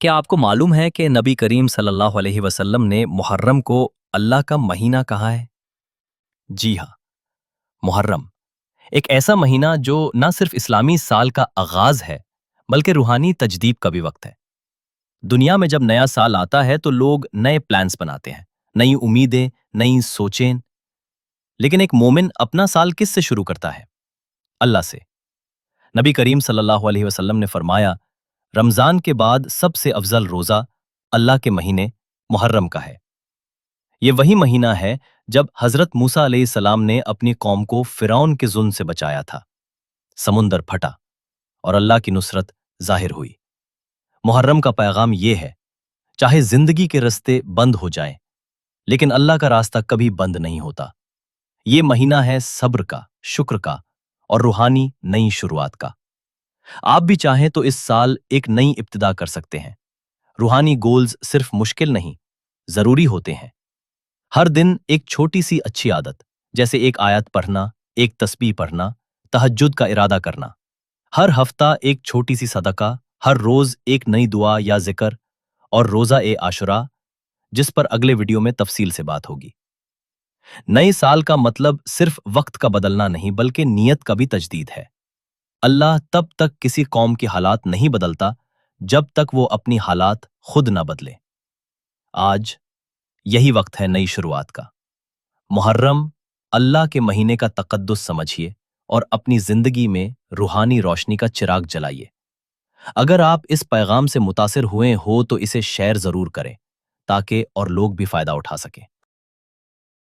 क्या आपको मालूम है कि नबी करीम सल्लल्लाहु अलैहि वसल्लम ने मुहर्रम को अल्लाह का महीना कहा है? जी हाँ, मुहर्रम एक ऐसा महीना जो न सिर्फ इस्लामी साल का आगाज है, बल्कि रूहानी तजदीद का भी वक्त है। दुनिया में जब नया साल आता है तो लोग नए प्लान्स बनाते हैं, नई उम्मीदें, नई सोचें। लेकिन एक मोमिन अपना साल किस से शुरू करता है? अल्लाह से। नबी करीम सल्लल्लाहु अलैहि वसल्लम ने फरमाया, रमजान के बाद सबसे अफजल रोजा अल्लाह के महीने मुहर्रम का है। ये वही महीना है जब हजरत मूसा अलैहिस्सलाम ने अपनी कौम को फिरौन के जुल्म से बचाया था। समुंदर फटा और अल्लाह की नुसरत जाहिर हुई। मुहर्रम का पैगाम ये है, चाहे जिंदगी के रास्ते बंद हो जाएं, लेकिन अल्लाह का रास्ता कभी बंद नहीं होता। ये महीना है सब्र का, शुक्र का और रूहानी नई शुरुआत का। आप भी चाहें तो इस साल एक नई इब्तिदा कर सकते हैं। रूहानी गोल्स सिर्फ मुश्किल नहीं, जरूरी होते हैं। हर दिन एक छोटी सी अच्छी आदत, जैसे एक आयत पढ़ना, एक तस्बीह पढ़ना, तहज्जुद का इरादा करना। हर हफ्ता एक छोटी सी सदका, हर रोज एक नई दुआ या जिक्र, और रोजा ए आशुरा, जिस पर अगले वीडियो में तफसील से बात होगी। नए साल का मतलब सिर्फ वक्त का बदलना नहीं, बल्कि नीयत का भी तजदीद है। अल्लाह तब तक किसी कौम के हालात नहीं बदलता जब तक वो अपनी हालात खुद ना बदले। आज यही वक्त है नई शुरुआत का। मुहर्रम अल्लाह के महीने का तकद्दुस समझिए और अपनी जिंदगी में रूहानी रोशनी का चिराग जलाइए। अगर आप इस पैगाम से मुतासिर हुए हो तो इसे शेयर जरूर करें, ताकि और लोग भी फायदा उठा सकें।